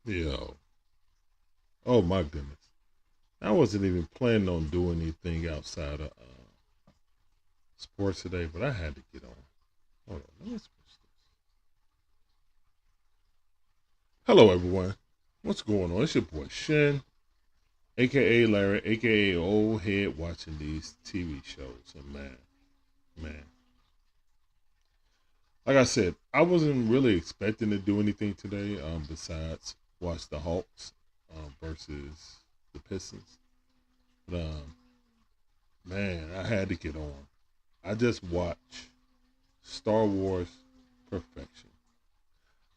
Yo. Oh my goodness. I wasn't even planning on doing anything outside of sports today, but I had to get on. Hold on. Let me switch this. Hello, everyone. What's going on? It's your boy Shin, aka Larry, aka Old Head, watching these TV shows. And man, like I said, I wasn't really expecting to do anything today. Besides watch the Hawks versus the Pistons. But man, I had to get on. I just watched Star Wars Perfection.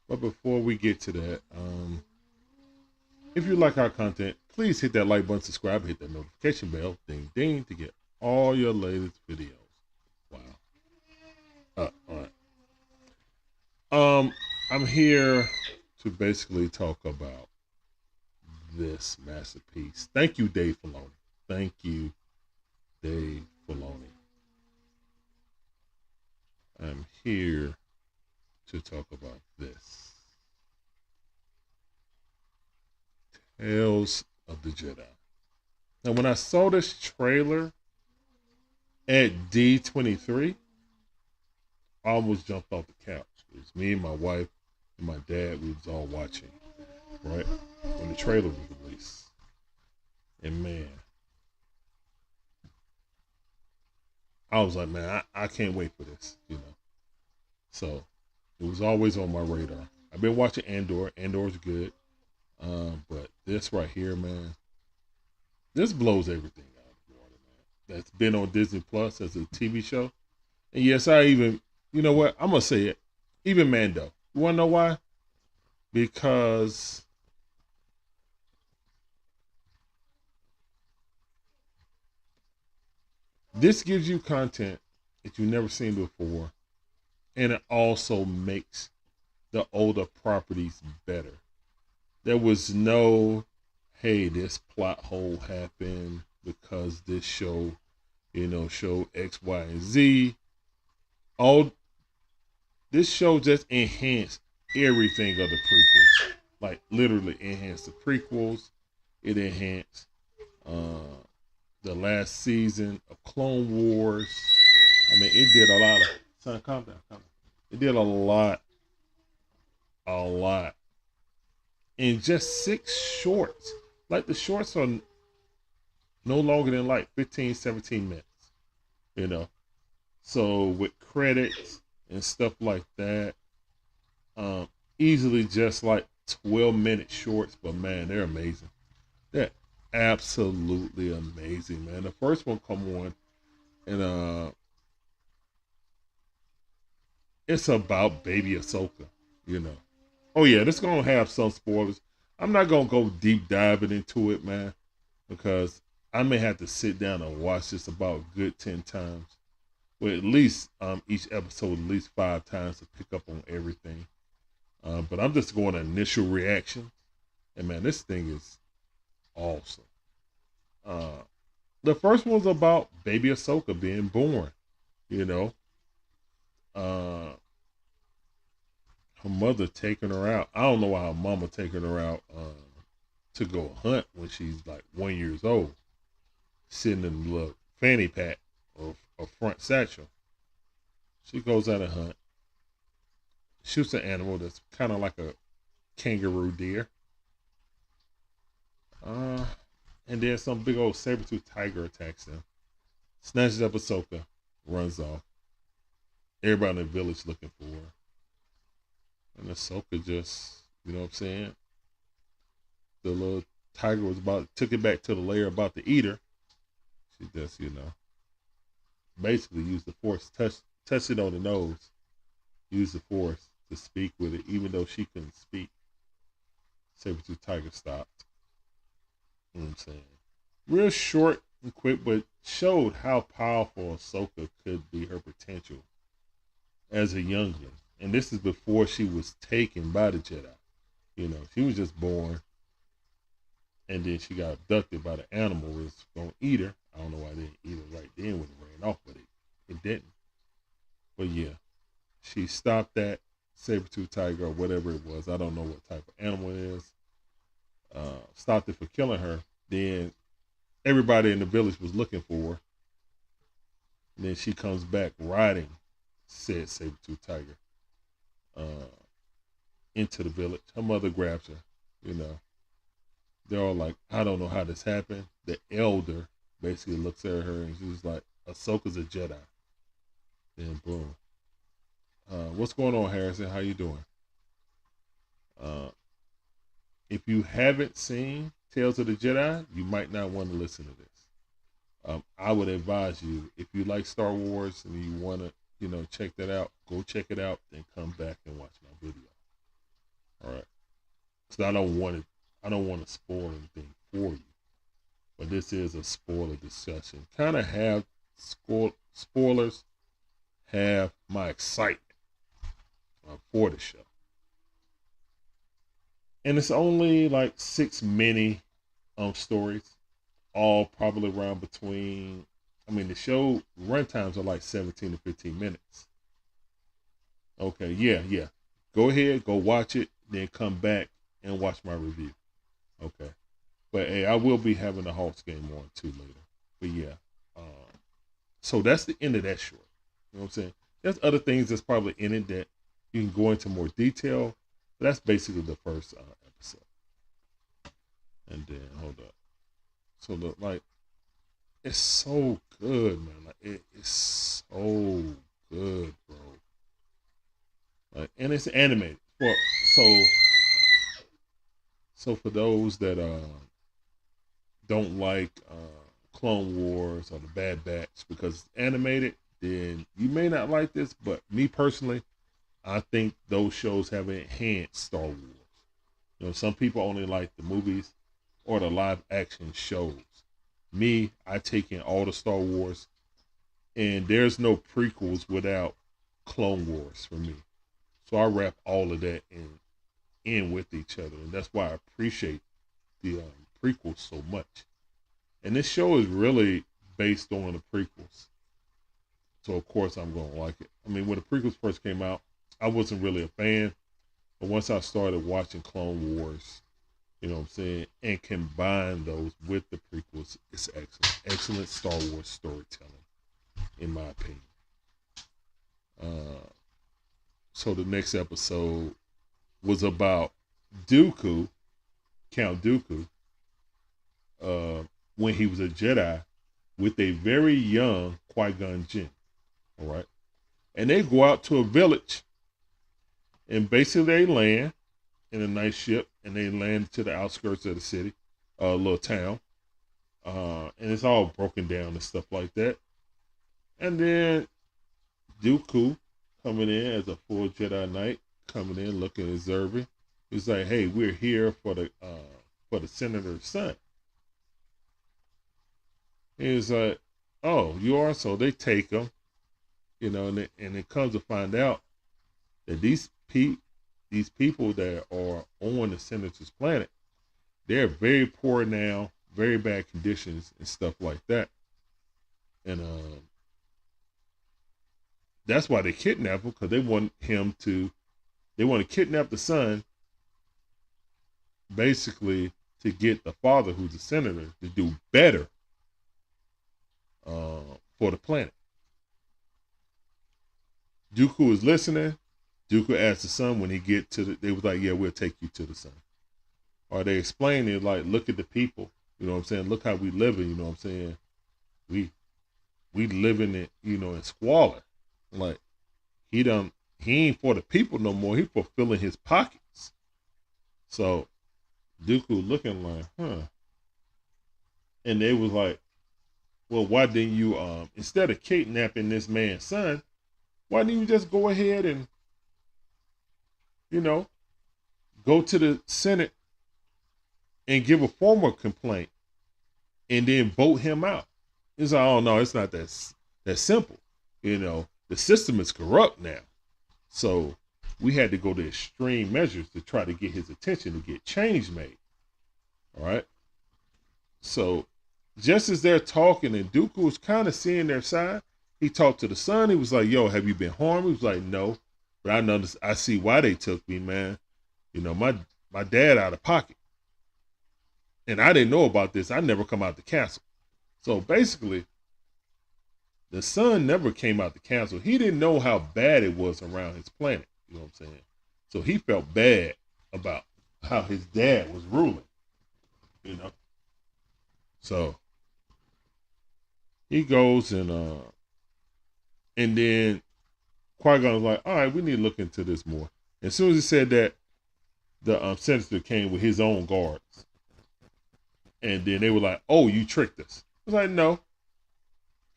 But before we get to that, if you like our content, please hit that like button, subscribe, hit that notification bell, ding ding, to get all your latest videos. Wow. All right. I'm here to basically talk about this masterpiece. Thank you, Dave Filoni. Thank you, Dave Filoni. I'm here to talk about this. Tales of the Jedi. Now, when I saw this trailer at D23, I almost jumped off the couch. It was me and my wife and my dad. We was all watching, right? When the trailer was released. And man, I was like, man, I can't wait for this, you know. So it was always on my radar. I've been watching Andor. Andor's good. But this right here, man, this blows everything out of the water, man. That's been on Disney Plus as a TV show. And yes, I even, you know what? I'm going to say it. Even Mando. You want to know why? Because this gives you content that you've never seen before. And it also makes the older properties better. There was no, hey, this plot hole happened because this show, show X, Y, and Z. All this show just enhanced everything of the prequels. Like literally enhanced the prequels. It enhanced uh, the last season of Clone Wars. I mean, it did a lot of. Son, calm down, calm down. It did a lot in just 6 shorts. Like the shorts are no longer than like 15, 17 minutes. You know, so with credits and stuff like that, um, easily just like 12-minute shorts. But man, they're amazing. They're absolutely amazing, man. The first one come on, and it's about baby Ahsoka. You know. Oh yeah, this gonna have some spoilers. I'm not gonna go deep diving into it, man, because I may have to sit down and watch this about a good 10 times. Well, at least each episode at least 5 times to pick up on everything. But I'm just going to initial reaction, and man, this thing is awesome. Uh, the first one's about baby Ahsoka being born. You know, uh, her mother taking her out. I don't know why her mama taking her out to go hunt when she's like 1 years old, sitting in the little fanny pack or a front satchel. She goes out and hunt, shoots an animal that's kind of like a kangaroo deer. Uh, and then some big old saber-tooth tiger attacks them, snatches up Ahsoka, runs off. Everybody in the village looking for her. And Ahsoka just, you know what I'm saying? The little tiger was took it back to the lair about to eat her. She just, basically used the force, touch it on the nose, use the force to speak with it, even though she couldn't speak. Saber-tooth tiger stopped. You know what I'm saying? Real short and quick, but showed how powerful Ahsoka could be, her potential as a youngling. And this is before she was taken by the Jedi. She was just born, and then she got abducted by the animal that was going to eat her. I don't know why they didn't eat her right then when it ran off, but it didn't. But yeah, she stopped that saber-tooth tiger or whatever it was. I don't know what type of animal it is. stopped it for killing her. Then everybody in the village was looking for her. And then she comes back riding said saber-tooth tiger uh, into the village. Her mother grabs her. You know, they're all like, I don't know how this happened. The elder basically looks at her and she's like, Ahsoka's a Jedi. Then boom. What's going on, Harrison? How you doing? Uh, if you haven't seen Tales of the Jedi, you might not want to listen to this. I would advise you, if you like Star Wars and you want to, check that out, go check it out, then come back and watch my video. All right. Because I don't want to spoil anything for you. But this is a spoiler discussion. Kind of have spoilers have my excitement for the show. And it's only like 6 mini stories, all probably around between, the show runtimes are like 17 to 15 minutes. Okay, yeah. Go ahead, go watch it, then come back and watch my review. Okay. But hey, I will be having the Hawks game on too later. But yeah. So that's the end of that short. You know what I'm saying? There's other things that's probably in it that you can go into more detail. But that's basically the first episode. And then, hold up. So look, like, it's so good, man. Like, it is so good, bro. Like, and it's animated. So for those that don't like Clone Wars or the Bad Batch because it's animated, then you may not like this. But me personally, I think those shows have enhanced Star Wars. Some people only like the movies or the live action shows. Me, I take in all the Star Wars, and there's no prequels without Clone Wars for me. So I wrap all of that in with each other, and that's why I appreciate the prequels so much. And this show is really based on the prequels, so of course I'm gonna like it. When the prequels first came out, I wasn't really a fan, but once I started watching Clone Wars, you know what I'm saying, and combine those with the prequels, it's excellent Star Wars storytelling, in my opinion. So the next episode was about Dooku, Count Dooku, when he was a Jedi with a very young Qui-Gon Jinn. All right. And they go out to a village and basically they land in a nice ship and they land to the outskirts of the city, a little town. And it's all broken down and stuff like that. And then Dooku coming in as a full Jedi Knight, coming in looking observant. He's like, hey, we're here for the senator's son. He's like, oh, you are? So they take him, and it comes to find out that these people that are on the senator's planet, they're very poor now, very bad conditions and stuff like that. And that's why they kidnap him, because they want to kidnap the son, basically to get the father, who's the senator, to do better for the planet. Dooku is listening. Dooku asks the son when he get to they was like, yeah, we'll take you to the sun. Or they explain it like, look at the people, you know what I'm saying? Look how we living, you know what I'm saying? We living in, in squalor. Like, he ain't for the people no more. He fulfilling his pockets. So Dooku looking like, huh. And they was like, well, why didn't you, instead of kidnapping this man's son, why didn't you just go ahead and, go to the Senate and give a formal complaint and then vote him out? It's like, oh no, it's not that simple. The system is corrupt now. So we had to go to extreme measures to try to get his attention, to get change made. All right. So just as they're talking and Dooku was kind of seeing their side, he talked to the son. He was like, yo, have you been harmed? He was like, no, but I see why they took me, man. My dad out of pocket. And I didn't know about this. I never come out the castle. So basically, the son never came out the castle. He didn't know how bad it was around his planet. You know what I'm saying? So he felt bad about how his dad was ruling, you know. So he goes and then Qui-Gon was like, all right, we need to look into this more. As soon as he said that, the senator came with his own guards. And then they were like, oh, you tricked us. I was like, no.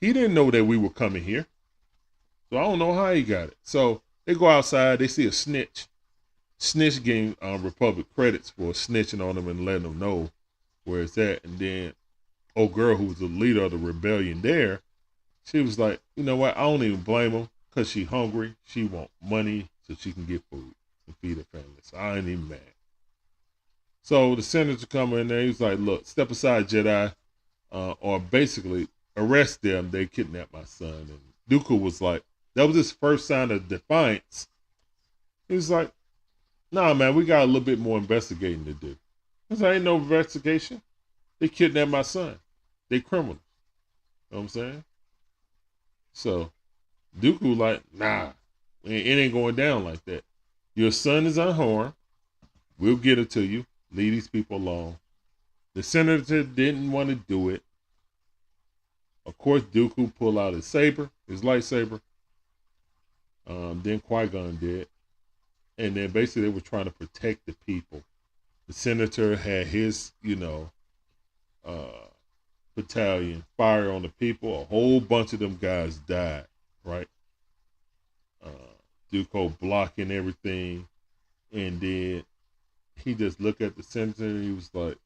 He didn't know that we were coming here. So I don't know how he got it. So they go outside, they see a snitch. Snitch getting Republic credits for snitching on them and letting them know where it's at. And then old girl who was the leader of the rebellion there, she was like, you know what? I don't even blame her because she hungry. She want money so she can get food and feed her family. So I ain't even mad. So the senator come in there. He was like, look, step aside, Jedi, or basically arrest them. They kidnapped my son. And Dooku was like, that was his first sign of defiance. He was like, nah, man, we got a little bit more investigating to do. I was like, ain't no investigation. They kidnapped my son. They criminals. You know what I'm saying? So Dooku like, nah, it ain't going down like that. Your son is unharmed. We'll get it to you. Leave these people alone. The senator didn't want to do it. Of course, Dooku pulled out his saber, his lightsaber. Then Qui-Gon did. And then basically they were trying to protect the people. The senator had his, battalion fire on the people. A whole bunch of them guys died, right? Dooku blocking everything. And then he just looked at the senator and he was like,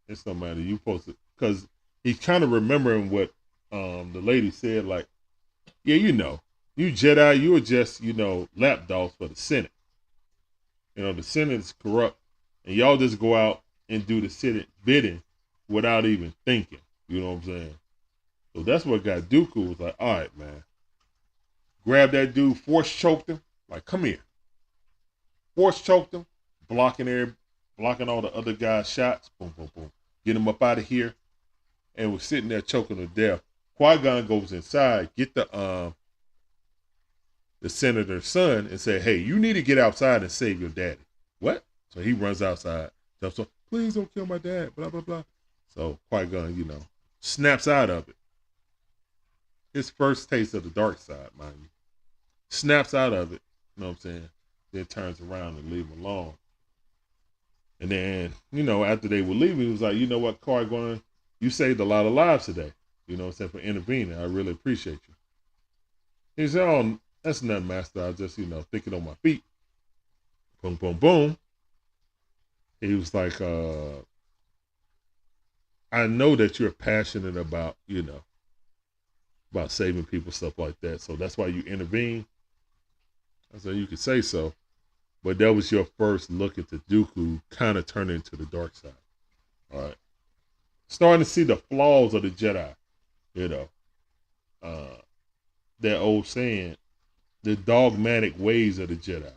it's no matter, you supposed to, because he's kind of remembering what the lady said, like, yeah, you Jedi, you are just, lapdogs for the Senate. The Senate is corrupt, and y'all just go out and do the Senate bidding without even thinking. You know what I'm saying? So that's what got Dooku was like, all right, man. Grab that dude, force choked him, like, come here. Force choked him, blocking all the other guys' shots. Boom, boom, boom. Get him up out of here. And was sitting there choking to death. Qui-Gon goes inside, get the senator's son and say, hey, you need to get outside and save your daddy. What? So he runs outside. So, please don't kill my dad, blah, blah, blah. So Qui-Gon, snaps out of it. His first taste of the dark side, mind you. Snaps out of it, you know what I'm saying? Then turns around and leave him alone. And then, after they were leaving, he was like, you know what, Qui-Gon, you saved a lot of lives today. You know what I'm saying, for intervening. I really appreciate you. He said, oh, that's nothing, Master. I was just, thinking on my feet. Boom, boom, boom. He was like, I know that you're passionate about, about saving people, stuff like that. So that's why you intervene. I said, you could say so. But that was your first look at the Dooku kind of turning to the dark side. All right. Starting to see the flaws of the Jedi, that old saying, the dogmatic ways of the Jedi.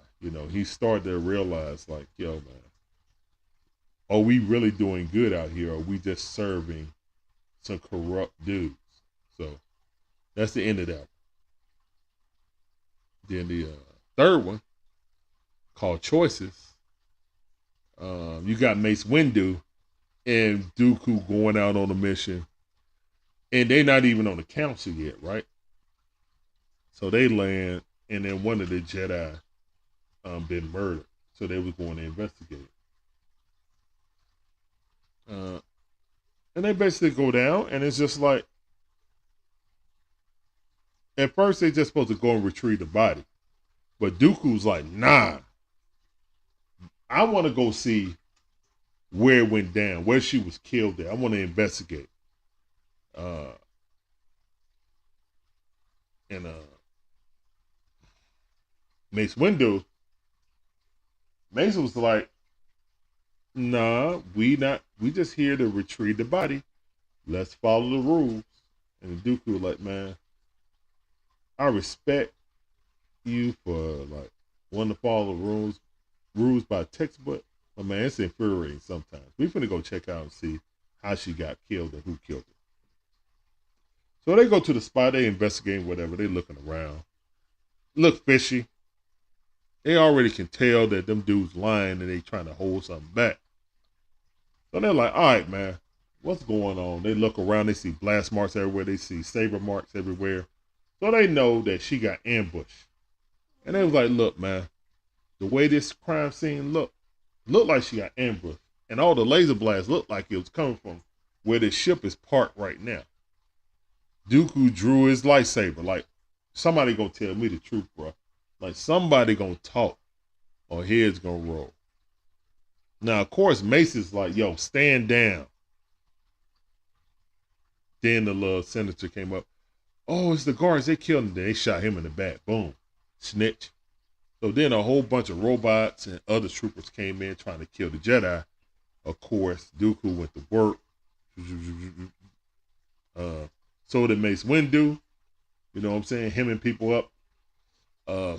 He started to realize, like, yo, man, are we really doing good out here? Or are we just serving some corrupt dudes? So that's the end of that one. Then the third one, called Choices. You got Mace Windu and Dooku going out on a mission. And they're not even on the council yet, right? So they land, and then one of the Jedi been murdered. So they was going to investigate. And they basically go down, and it's just like, at first they just supposed to go and retrieve the body. But Dooku's like, nah. I want to go see where it went down, where she was killed at. I want to investigate. And Mace Windu, Mace was like, nah, we just here to retrieve the body. Let's follow the rules. And Dooku was like, man, I respect you for like wanting to follow the rules by textbook, But man, it's infuriating sometimes. We finna go check out and see how she got killed and who killed her. So they go to the spot, they investigate whatever, they looking around. Look fishy. They already can tell that them dudes lying and they trying to hold something back. So they're like, all right, man, what's going on? They look around, they see blast marks everywhere, they see saber marks everywhere. So they know that she got ambushed. And they was like, look, man, the way this crime scene looked like she got ambushed. And all the laser blasts looked like it was coming from where this ship is parked right now. Dooku drew his lightsaber. Like, somebody gonna tell me the truth, bro. Like, somebody gonna talk or heads gonna roll. Now, of course, Mace is like, yo, stand down. Then the little senator came up. Oh, it's the guards. They killed him. Then they shot him in the back. Boom. Snitch. So then a whole bunch of robots and other troopers came in trying to kill the Jedi. Of course, Dooku went to work. So did Mace Windu. You know what I'm saying? Hemming people up.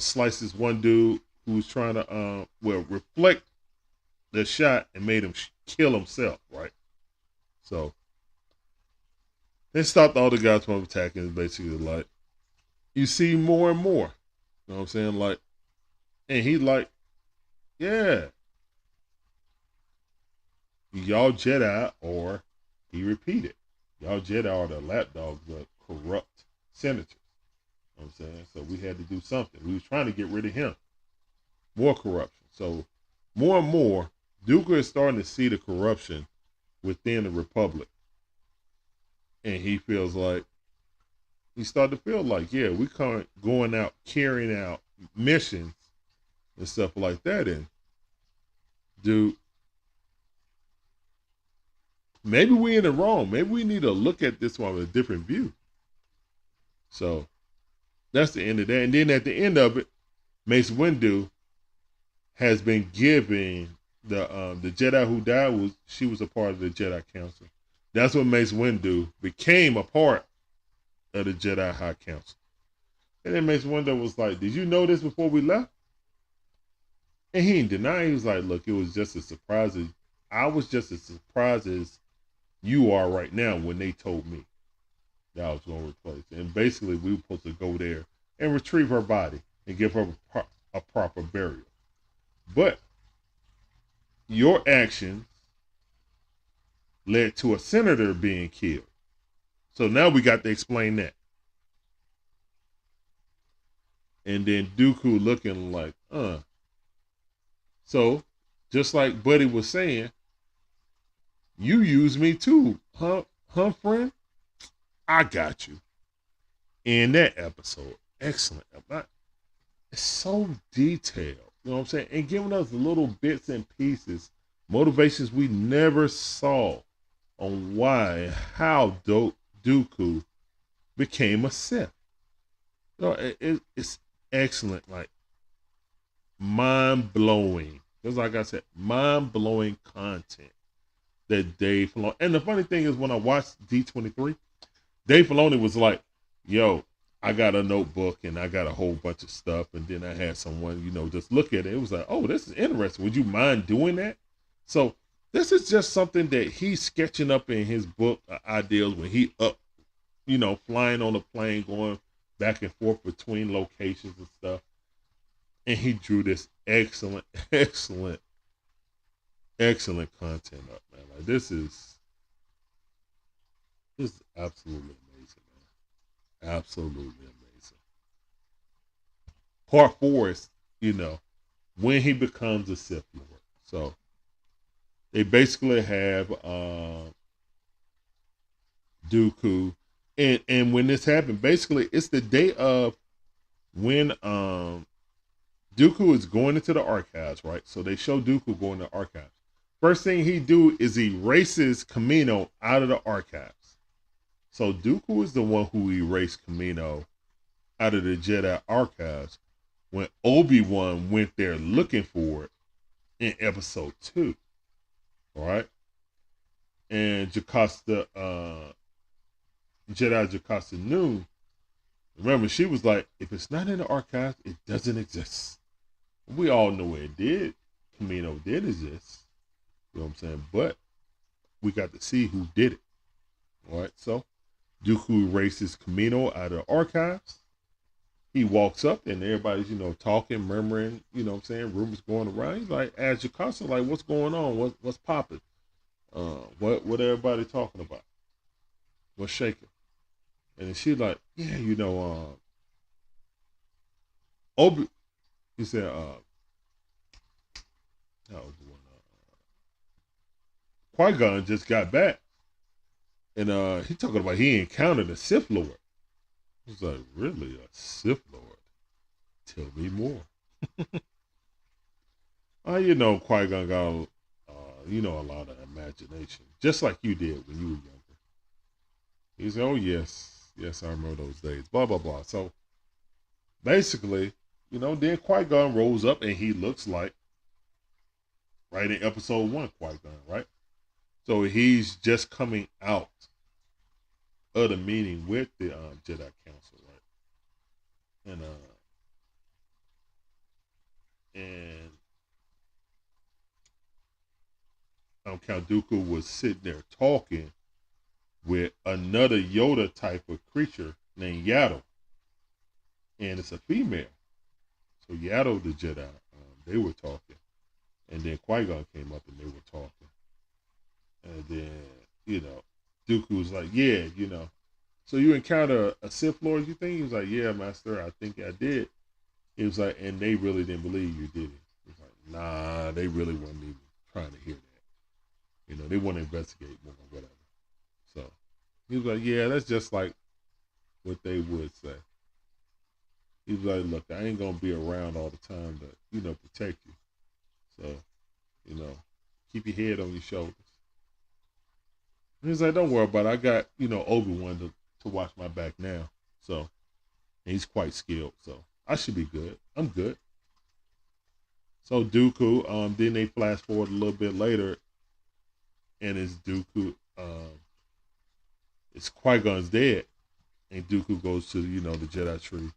Slices one dude who was trying to, reflect the shot and made him kill himself, right? So they stopped all the guys from attacking. It's basically like, you see more and more. You know what I'm saying? Like, and he like, yeah, y'all Jedi, or he repeated, y'all Jedi are the lapdogs, the corrupt senators. You know what I'm saying? So we had to do something. We was trying to get rid of him. More corruption. So more and more, Dooku is starting to see the corruption within the Republic. And he feels like, he started to feel like, yeah, we going out, carrying out missions and stuff like that. And dude, maybe we in the wrong. Maybe we need to look at this one with a different view. So that's the end of that. And then at the end of it, Mace Windu has been giving the Jedi who died, she was a part of the Jedi Council. That's when Mace Windu became a part of the Jedi High Council. And then Mace Windu was like, did you know this before we left? And he didn't deny. He was like, look, it was just as surprised as I was just as surprised as you are right now when they told me that I was going to replace. And basically, we were supposed to go there and retrieve her body and give her a proper burial. But your actions led to a senator being killed. So now we got to explain that. And then Dooku looking like, So, just like Buddy was saying, you use me too, huh, friend? I got you. In that episode, excellent. It's so detailed, you know what I'm saying? And giving us little bits and pieces, motivations we never saw on why and how Dooku became a Sith. You know, it's excellent, like mind-blowing. Just like I said, mind-blowing content that Dave Filoni. And the funny thing is, when I watched D23, Dave Filoni was like, yo, I got a notebook and I got a whole bunch of stuff. And then I had someone, just look at it. It was like, oh, this is interesting. Would you mind doing that? So this is just something that he's sketching up in his book ideas when he up, flying on a plane, going back and forth between locations and stuff. And he drew this excellent content up, man. Like this is absolutely amazing, man. Absolutely amazing. Part 4 is, when he becomes a Sith Lord. So they basically have Dooku, and when this happened, basically it's the day of when Dooku is going into the archives, right? So they show Dooku going to the archives. First thing he do is he erases Kamino out of the archives. So Dooku is the one who erased Kamino out of the Jedi archives when Obi-Wan went there looking for it in episode 2. All right? And Jocasta, Jedi Jocasta Noon, remember, she was like, if it's not in the archives, it doesn't exist. We all know it did. Kamino did exist. You know what I'm saying? But we got to see who did it. All right. So Dooku erases Camino out of the archives. He walks up and everybody's, talking, murmuring, what I'm saying, rumors going around. He's like, as Jacasa, like, what's going on? What's popping? What everybody talking about? What's shaking? And then she's like, yeah, Obi, he said, Qui-Gon just got back. And he talking about he encountered a Sith Lord. I was like, really? A Sith Lord? Tell me more. Qui-Gon got, a lot of imagination. Just like you did when you were younger. He said, oh, yes. Yes, I remember those days. Blah, blah, blah. So, basically, then Qui-Gon rolls up and he looks like, right in episode 1, Qui-Gon, right? So, he's just coming out of the meeting with the Jedi Council, right? And Count Dooku was sitting there talking with another Yoda type of creature named Yaddle, and it's a female. So Yaddle the Jedi, they were talking, and then Qui-Gon came up and they were talking, and then Dooku was like, yeah, so you encounter a Sith Lord, you think? He was like, yeah, Master, I think I did. He was like, and they really didn't believe you, did it? He was like, nah, they really weren't even trying to hear that. They want to investigate more or whatever. So he was like, yeah, that's just like what they would say. He was like, look, I ain't going to be around all the time to, protect you. So, keep your head on your shoulders. And he's like, don't worry about it. I got, Obi-Wan to watch my back now. So, and he's quite skilled. So I should be good. I'm good. So Dooku, then they flash forward a little bit later, and it's Dooku, it's Qui-Gon's dead, and Dooku goes to, the Jedi tree,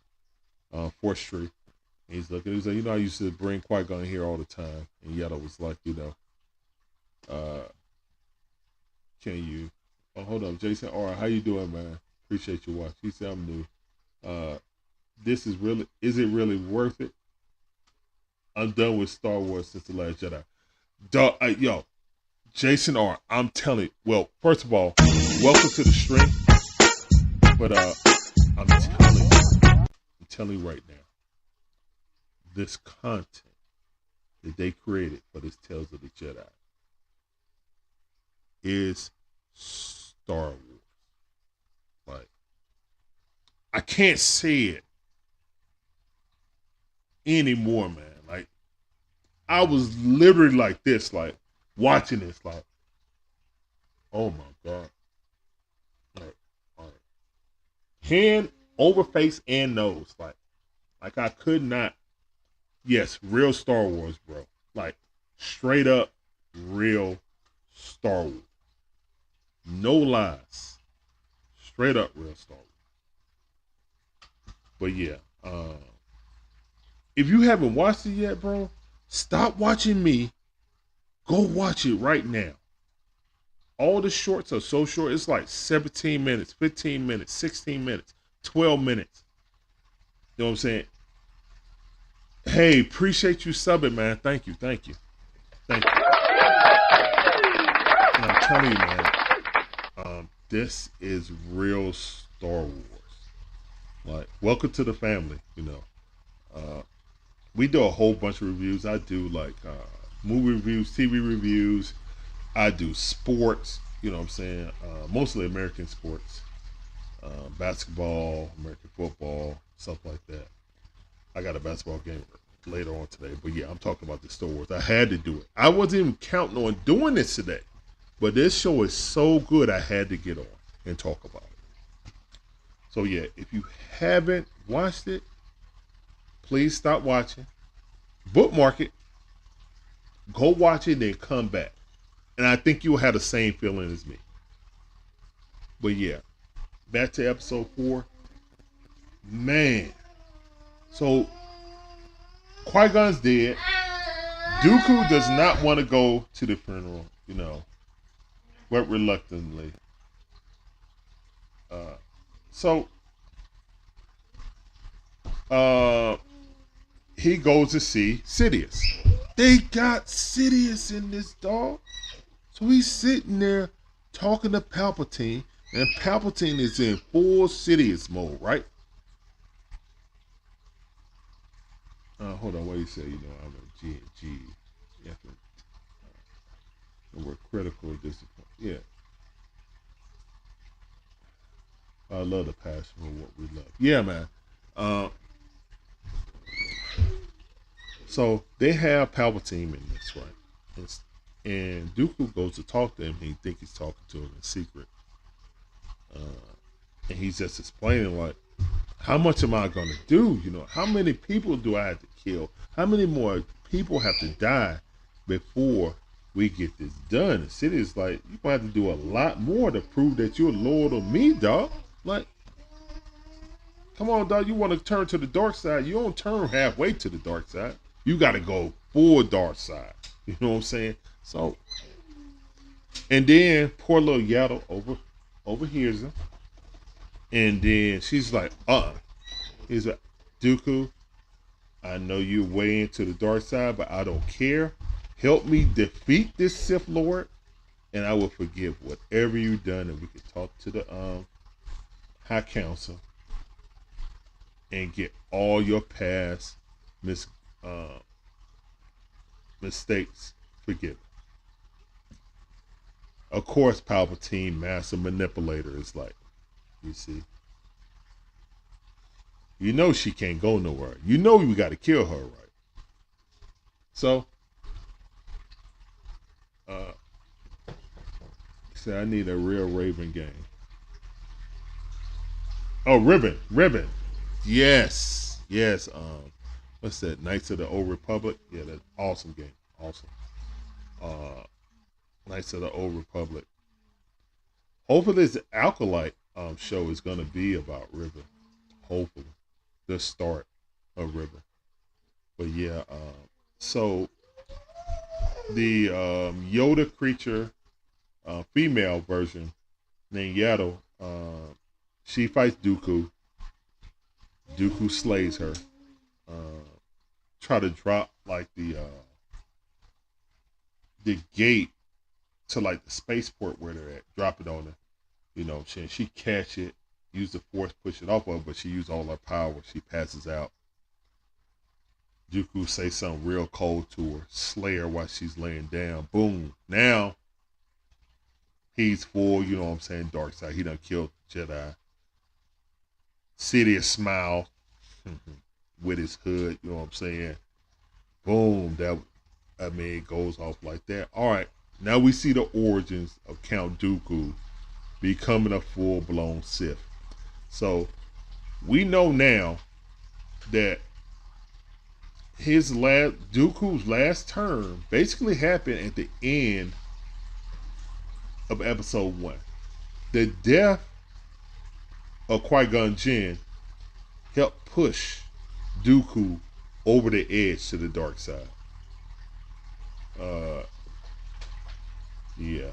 Force tree, and he's looking, he's like, I used to bring Qui-Gon here all the time, and Yaddle was like, can you, oh, hold up, Jason, all right, how you doing, man? Appreciate your watch. He said, I'm new. Is it really worth it? I'm done with Star Wars since The Last Jedi. Yo, Jason R, I'm telling you, well, first of all, welcome to the stream. But I'm telling you right now, this content that they created for this Tales of the Jedi is Star Wars. Like, I can't say it anymore, man. Like, I was literally like this, like, watching this, like, oh my God. All right. Hand over face and nose. Like I could not. Yes, real Star Wars, bro. Like, straight up real Star Wars. No lies. Straight up real Star Wars. But yeah, if you haven't watched it yet, bro, stop watching me. Go watch it right now. All the shorts are so short. It's like 17 minutes, 15 minutes, 16 minutes, 12 minutes. You know what I'm saying? Hey, appreciate you subbing, man. Thank you. And I'm telling you, man, this is real Star Wars. Like, welcome to the family, we do a whole bunch of reviews. I do like movie reviews, TV reviews. I do sports, what I'm saying? Mostly American sports. Basketball, American football, stuff like that. I got a basketball game later on today. But yeah, I'm talking about the Star Wars. I had to do it. I wasn't even counting on doing this today. But this show is so good, I had to get on and talk about it. So yeah, if you haven't watched it, please stop watching. Bookmark it. Go watch it, then come back. And I think you'll have the same feeling as me. But yeah, back to episode 4. Man. So, Qui-Gon's dead. Dooku does not want to go to the funeral, but reluctantly. So he goes to see Sidious. They got Sidious in this, dog. So he's sitting there talking to Palpatine, and Palpatine is in full Sidious mode, right? Hold on, what do you say? I'm a G and G. Yeah, we're critical at this point. Yeah. I love the passion for what we love. Yeah, man. So they have Palpatine in this, right? And Dooku goes to talk to him. He thinks he's talking to him in secret. And he's just explaining, like, how much am I going to do? How many people do I have to kill? How many more people have to die before we get this done? And City's like, you're going to have to do a lot more to prove that you're loyal to me, dog. Like, come on, dog. You want to turn to the dark side. You don't turn halfway to the dark side. You got to go full dark side. You know what I'm saying? So, and then poor little Yaddle overhears him. And then she's like, He's like, Dooku, I know you're way into the dark side, but I don't care. Help me defeat this Sith Lord, and I will forgive whatever you've done, and we can talk to the High Council and get all your past mistakes forgiven. Of course, Palpatine, master manipulator, is like, you see, she can't go nowhere. We got to kill her, right? So, said I need a real Raven game. Oh, Ribbon. Yes. What's that? Knights of the Old Republic. Yeah, that's awesome game. Awesome. Knights of the Old Republic. Hopefully, this Acolyte show is gonna be about Ribbon. Hopefully, the start of Ribbon. But yeah, so the Yoda creature, female version named Yaddle, she fights Dooku. Dooku slays her. Try to drop like the gate to like the spaceport where they're at. Drop it on her. She catch it, use the force, push it off of her, but she used all her power. She passes out. Dooku say something real cold to her, slay her while she's laying down. Boom. Now he's full, dark side. He done killed Jedi. Sidious smile with his hood, Boom. It goes off like that. All right. Now we see the origins of Count Dooku becoming a full-blown Sith. So we know now that Dooku's last term basically happened at the end of episode 1. The death of Qui-Gon Jinn helped push Dooku over the edge to the dark side. Yeah.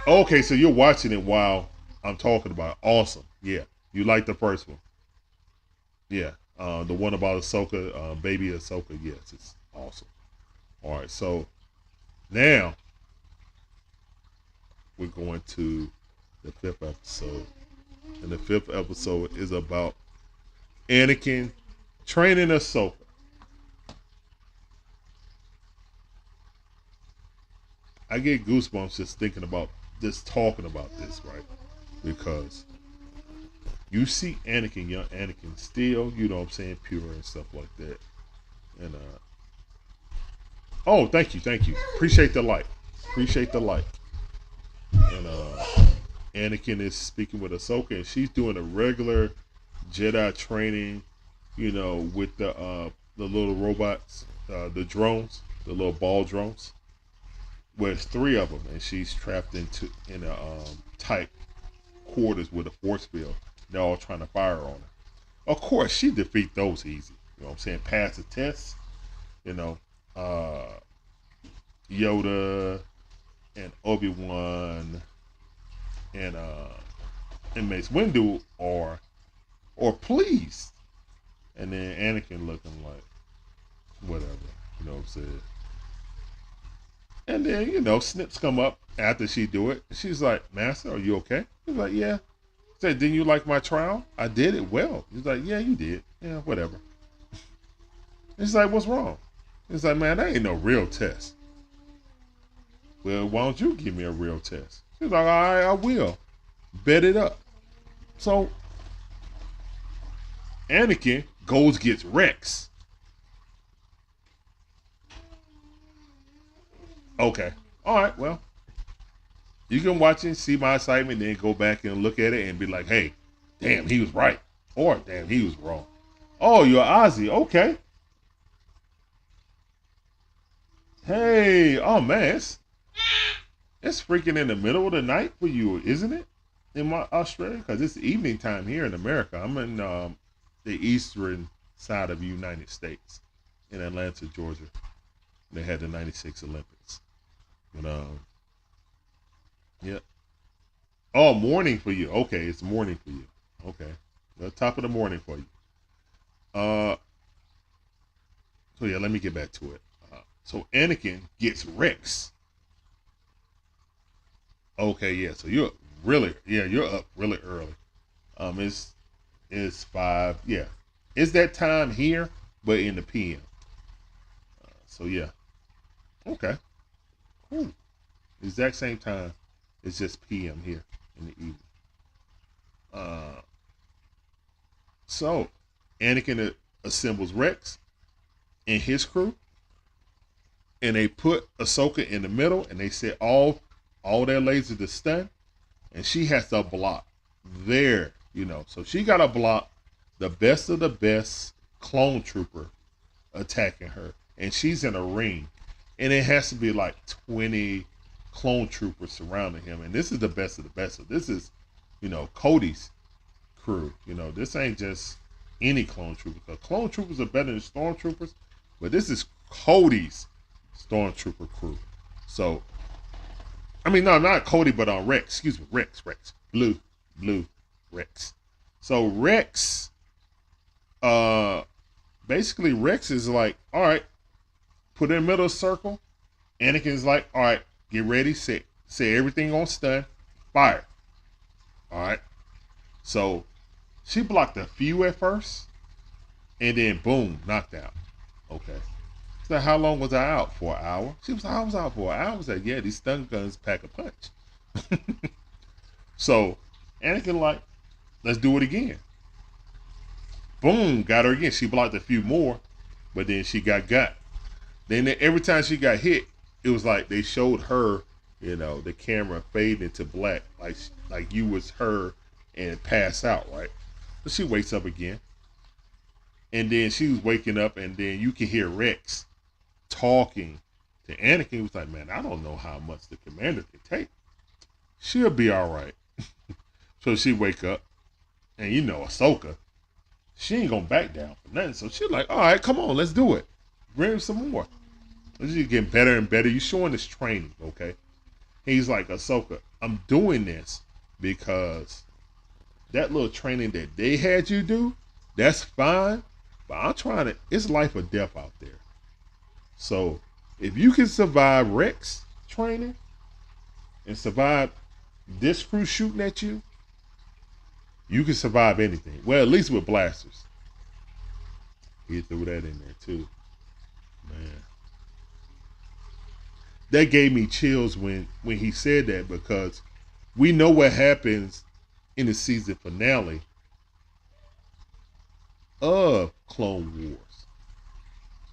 Okay, so you're watching it while I'm talking about it. Awesome. Yeah. You like the first one. Yeah. The one about Ahsoka, baby Ahsoka. Yes, it's awesome. All right, so now we're going to the 5th episode. And the 5th episode is about Anakin training Ahsoka. I get goosebumps just thinking about this, talking about this, right? Because you see Anakin, young Anakin, still, pure and stuff like that. And oh, thank you. Appreciate the like. And Anakin is speaking with Ahsoka, and she's doing a regular Jedi training, with the little robots, the drones, the little ball drones. Well, it's 3 of them, and she's trapped in a tight quarters with a force field. They're all trying to fire on her. Of course, she defeat those easy. You know what I'm saying? Pass the test. You know, uh, Yoda and Obi-Wan and Mace Windu are pleased, and then Anakin looking like whatever. You know what I'm saying? And then snips come up after she do it. She's like, "Master, are you okay?" He's like, "Yeah." Said, "Didn't you like my trial? I did it well." He's like, "Yeah, you did. Yeah, whatever." He's like, "What's wrong?" He's like, "Man, that ain't no real test." "Well, why don't you give me a real test?" She's like, "All right, I will. Bet it up." So Anakin goes gets Rex. Okay. All right, well, you can watch it, see my excitement, then go back and look at it and be like, "Hey, damn, he was right," or "Damn, he was wrong." "Oh, you're Ozzy. Okay." "Hey, oh man, it's freaking in the middle of the night for you, isn't it? In my Australia, because it's evening time here in America. I'm in the eastern side of the United States, in Atlanta, Georgia. They had the '96 Olympics. But yeah. Oh, morning for you. Okay, it's morning for you. Okay, the top of the morning for you. Uh, so yeah, let me get back to it. So Anakin gets Rex. Okay, yeah. So you're up really early. It's 5. Yeah, it's that time here, but in the PM. So yeah, okay, cool. Exact same time. It's just PM here in the evening. Uh, so Anakin assembles Rex and his crew, and they put Ahsoka in the middle, and they set all their lasers to stun, and she has to block there. So she got to block the best of the best clone trooper attacking her, and she's in a ring, and it has to be like 20 clone troopers surrounding him, and this is the best of the best. So this is, Cody's crew. This ain't just any clone trooper. The clone troopers are better than stormtroopers, but this is Cody's stormtrooper crew. So, I mean, no, not Cody, but on Rex. Excuse me, Rex, blue, Rex. So Rex, uh, basically Rex is like, all right, put in the middle of the circle. Anakin's like, all right, get ready, set everything on stun, fire. All right. So she blocked a few at first, and then boom, knocked out. Okay. So how long was I out for? An hour? She was like, I was out for an hour. I was like, yeah, these stun guns pack a punch. So Anakin like, let's do it again. Boom, got her again. She blocked a few more, but then she got. Then every time she got hit, it was like they showed her, the camera fade into black, like you was her and pass out, right? So she wakes up again, and then she was waking up, and then you can hear Rex talking to Anakin. He was like, "Man, I don't know how much the commander can take. She'll be all right." So she wake up, and Ahsoka, she ain't gonna back down for nothing. So she's like, "All right, come on, let's do it. Bring some more." She's getting better and better. You showing this training, okay? He's like, "Ahsoka, I'm doing this because that little training that they had you do, that's fine, but I'm trying to. It's life or death out there. So if you can survive Rex training and survive this crew shooting at you, you can survive anything. Well, at least with blasters." He threw that in there too, man. That gave me chills when he said that, because we know what happens in the season finale of Clone Wars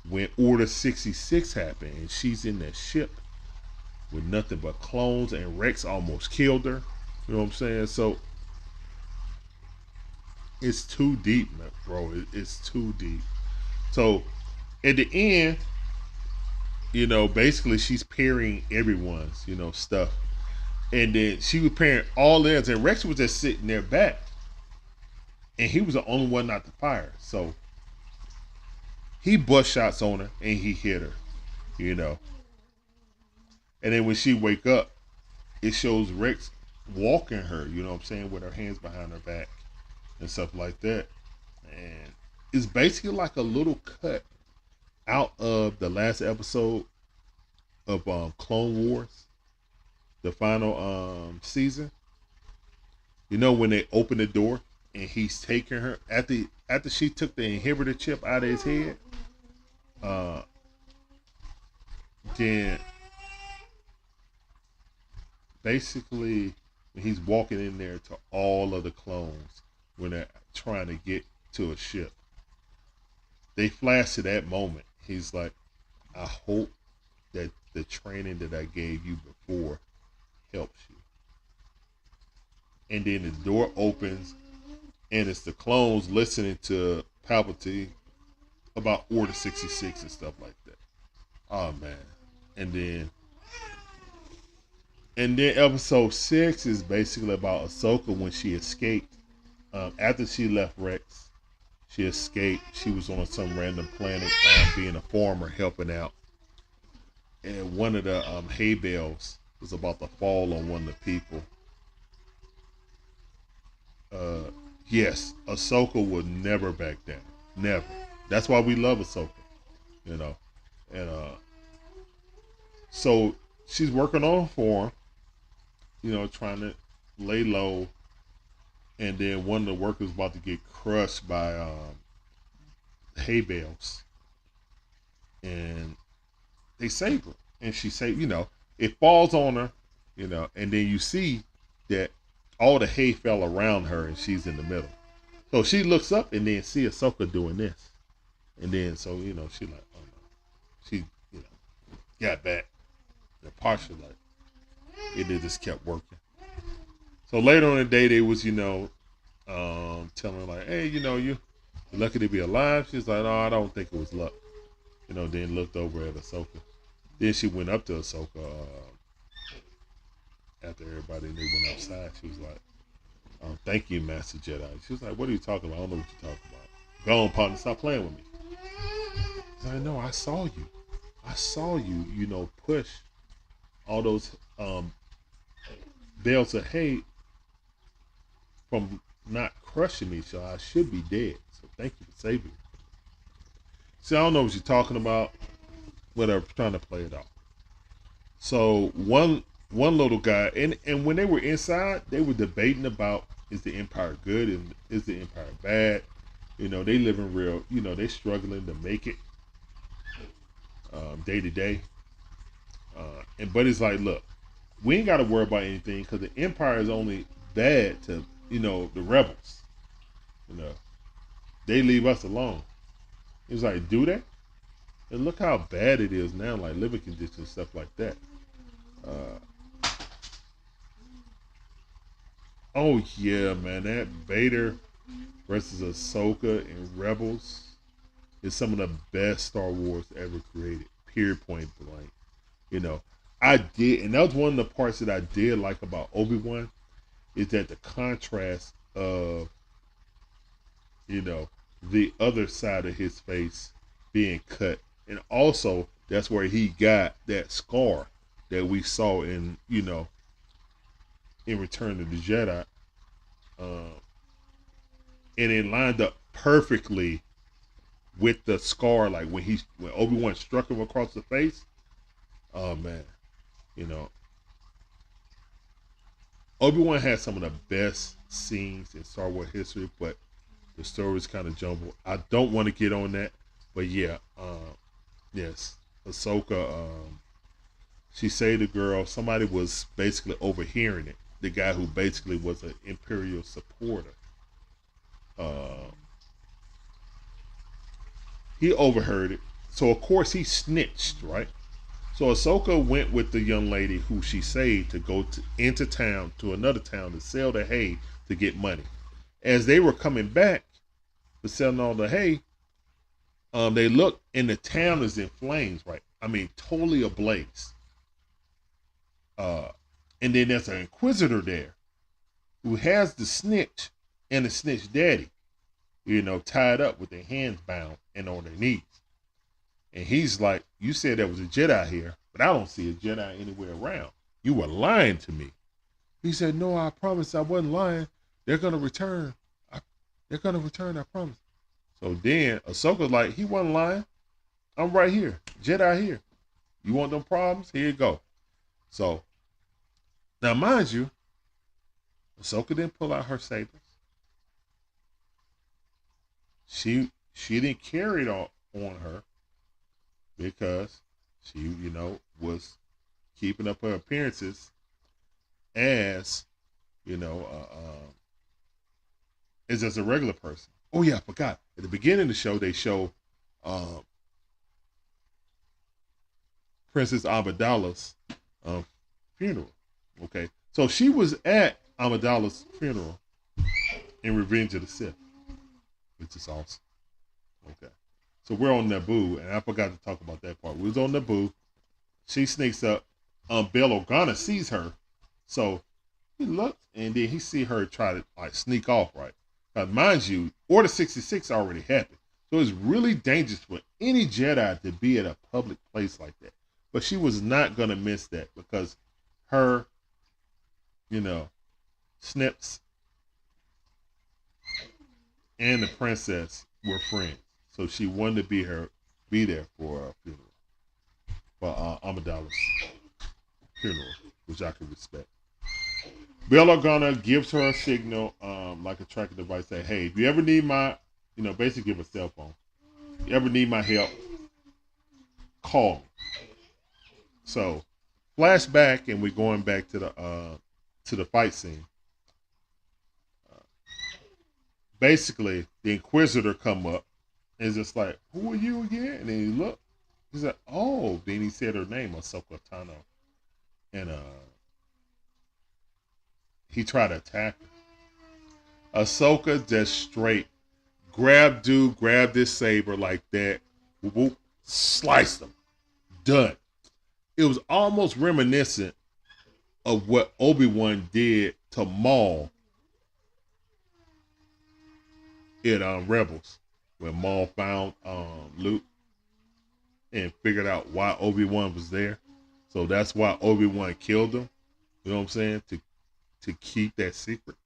when Order 66 happened and she's in that ship with nothing but clones and Rex almost killed her. You know what I'm saying? So it's too deep, bro. It's too deep. So at the end, basically she's pairing everyone's, stuff. And then she was pairing all theirs, and Rex was just sitting there back. and he was the only one not to fire. So he bust shots on her and he hit her, you know. And then when she wake up, it shows Rex walking her, you know what I'm saying, with her hands behind her back and stuff like that. And it's basically like a little cut out of the last episode of Clone Wars, the final season. You know when they open the door and he's taking her after she took the inhibitor chip out of his head. Then basically when he's walking in there to all of the clones when they're trying to get to a ship, they flash to that moment. He's like, I hope that the training that I gave you before helps you. And then the door opens and it's the clones listening to Palpatine about Order 66 and stuff like that. Oh man. And then episode 6 is basically about Ahsoka when she escaped. After she left Rex, she escaped. She was on some random planet being a farmer helping out. And one of the hay bales was about to fall on one of the people. Yes, Ahsoka would never back down. Never. That's why we love Ahsoka. You know. And so she's working on a farm, you know, trying to lay low. And then one of the workers about to get crushed by hay bales. And they save her. And she saved, you know, it falls on her, you know, and then you see that all the hay fell around her and she's in the middle. So she looks up and then see Ahsoka doing this. And then, so, you know, she like, oh no. She, you know, got back. And partially like, it just kept working. So later on in the day, they was, you know, telling her like, hey, you know, you're lucky to be alive. She's like, no, I don't think it was luck. You know, then looked over at Ahsoka. Then she went up to Ahsoka after everybody knew went outside. She was like, thank you, Master Jedi. She was like, what are you talking about? I don't know what you're talking about. Go on, partner, stop playing with me. She's like, no, I saw you. I saw you, you know, push all those bales of hay from not crushing me, so I should be dead. So thank you for saving me. See, I don't know what you're talking about. Whatever, trying to play it out. So one little guy, and when they were inside, they were debating about, is the Empire good and is the Empire bad? You know, they living real, you know, they struggling to make it day to day. But it's like, look, we ain't got to worry about anything because the Empire is only bad to, you know, the rebels. You know, they leave us alone. It's like, do that? And look how bad it is now, like living conditions, stuff like that. Oh yeah, man, that Vader versus Ahsoka and Rebels is some of the best Star Wars ever created. Period, point blank. You know, I did, and that was one of the parts that I did like about Obi-Wan, is that the contrast of, you know, the other side of his face being cut. And also, that's where he got that scar that we saw in, you know, in Return of the Jedi. And it lined up perfectly with the scar, like when Obi-Wan struck him across the face. Oh man, you know, Obi-Wan had some of the best scenes in Star Wars history, but the story's kind of jumbled. I don't want to get on that, but yeah, yes, Ahsoka, she saved the girl. Somebody was basically overhearing it. The guy who basically was an Imperial supporter. He overheard it. So of course he snitched, right? So Ahsoka went with the young lady who she saved to go into town to another town to sell the hay to get money. As they were coming back to selling all the hay, they look and the town is in flames, right? I mean, totally ablaze. And then there's an inquisitor there who has the snitch and the snitch daddy. tied up with their hands bound and on their knees. And he's like, you said there was a Jedi here, but I don't see a Jedi anywhere around. You were lying to me. He said, no, I promise I wasn't lying. They're going to return. They're going to return, I promise. So then Ahsoka's like, he wasn't lying. I'm right here. Jedi here. You want them problems? Here you go. So, now mind you, Ahsoka didn't pull out her sabers. She didn't carry it on her because she, was keeping up her appearances as, as just a regular person. Oh yeah, I forgot. At the beginning of the show, they show Princess Amidala's funeral. Okay, so she was at Amidala's funeral in Revenge of the Sith, which is awesome. Okay, so we're on Naboo, and I forgot to talk about that part. We was on Naboo. She sneaks up. Bail Organa sees her, so he looks, and then he see her try to sneak off. Right, now, mind you, Order 66 already happened, so it's really dangerous for any Jedi to be at a public place like that. But she was not gonna miss that because her, Snips and the princess were friends, so she wanted to be there for a funeral, for Amidala's funeral, which I can respect. Bail Organa gives her a signal, like a tracking device, say, hey, if you ever need my, basically give a cell phone. If you ever need my help, call me. So, flashback, and we're going back to the fight scene. Basically, the Inquisitor come up and is just like, who are you again? And then he looked. He's like, oh. Then he said her name, Ahsoka Tano. And he tried to attack her. Ahsoka just straight grabbed this saber like that, whoop, sliced him. Done. It was almost reminiscent of what Obi-Wan did to Maul in Rebels, when Maul found Luke and figured out why Obi-Wan was there. So that's why Obi-Wan killed him. You know what I'm saying? To keep that secret.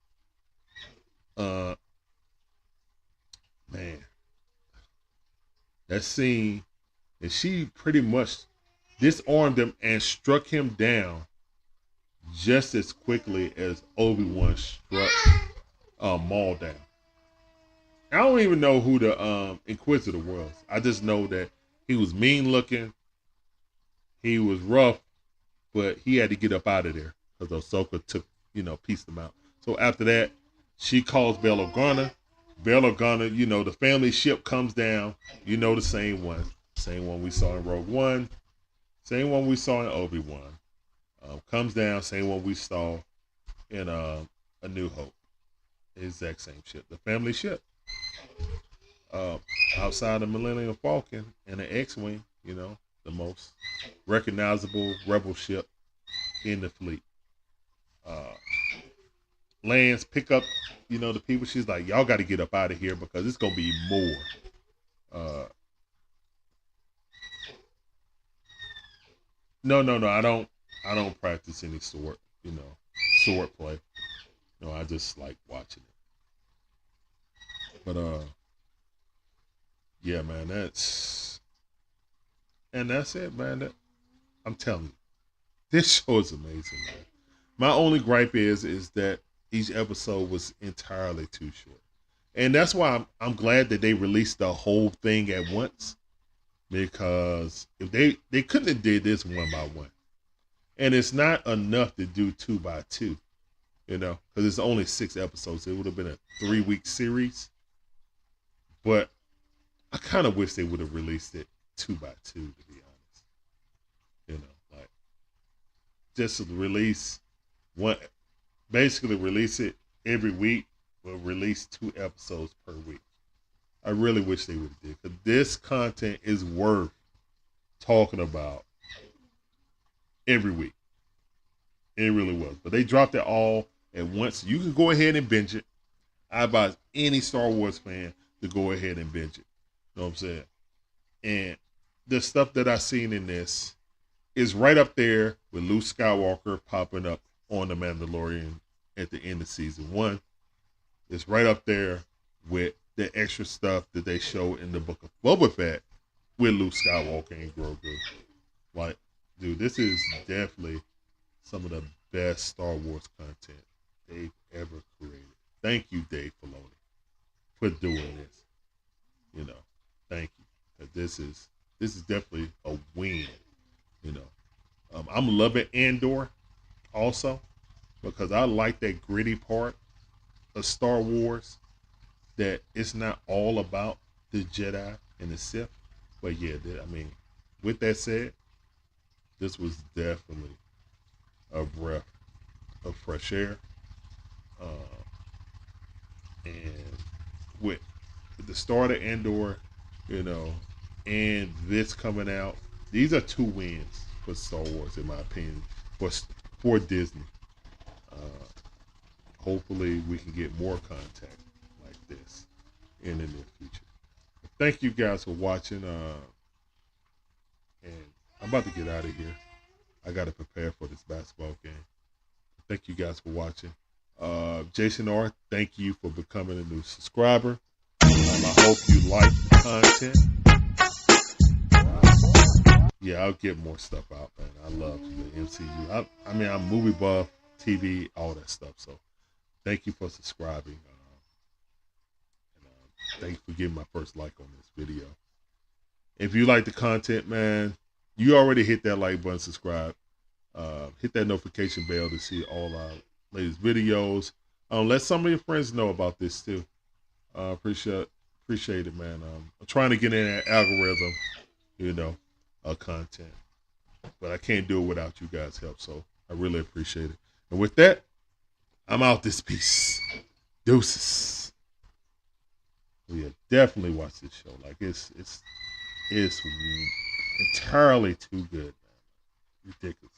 Man, that scene, and she pretty much disarmed him and struck him down just as quickly as Obi-Wan struck Maul down. I don't even know who the Inquisitor was. I just know that he was mean looking. He was rough, but he had to get up out of there because Ahsoka took, pieced him out. So after that, she calls Bail Organa. Bail Organa, the family ship comes down. The same one. Same one we saw in Rogue One. Same one we saw in Obi-Wan. Comes down, same one we saw in A New Hope. Exact same ship. The family ship. Outside the Millennium Falcon and an X-Wing, the most recognizable rebel ship in the fleet. Lands, pick up, the people. She's like, y'all got to get up out of here because it's going to be more. No, I don't practice any sword play. No, I just like watching it. But yeah, man, that's it, man. I'm telling you, this show is amazing, man. My only gripe is that each episode was entirely too short, and that's why I'm glad that they released the whole thing at once, because if they couldn't have did this one by one, and it's not enough to do 2 by 2, because it's only 6 episodes. It would have been a 3-week series, but I kind of wish they would have released it 2 by 2, to be honest. Like just release one, basically release it every week, but release 2 episodes per week. I really wish they would have did, because this content is worth talking about every week. It really was. But they dropped it all at once. You can go ahead and binge it. I advise any Star Wars fan to go ahead and binge it. You know what I'm saying? And the stuff that I seen in this is right up there with Luke Skywalker popping up on the Mandalorian at the end of season 1. It's right up there with the extra stuff that they show in the Book of Bobafett with Luke Skywalker and Grogu. Like, dude, this is definitely some of the best Star Wars content they've ever created. Thank you, Dave Filoni, for doing this. You know, thank you. This is definitely a win. You know, I'm loving Andor also because I like that gritty part of Star Wars. That it's not all about the Jedi and the Sith, but yeah, I mean, with that said, this was definitely a breath of fresh air, and with the start of Andor, you know, and this coming out, these are 2 wins for Star Wars, in my opinion, for Disney. Uh, Hopefully, we can get more content like this in the near future. Thank you guys for watching, and I'm about to get out of here. I got to prepare for this basketball game. Thank you guys for watching. Jason R, thank you for becoming a new subscriber. I hope you like the content. Yeah, I'll get more stuff out, man. I love the MCU. I mean, I'm movie buff, TV, all that stuff. So thank you for subscribing. Thank you for giving my first like on this video. If you like the content, man, you already hit that like button, subscribe. Hit that notification bell to see all our latest videos. Let some of your friends know about this too. Appreciate it, man. I'm trying to get in that algorithm, you know, content, but I can't do it without you guys' help. So I really appreciate it. And with that, I'm out this piece. Deuces. Yeah, definitely watch this show. Like it's entirely too good, man. Ridiculous.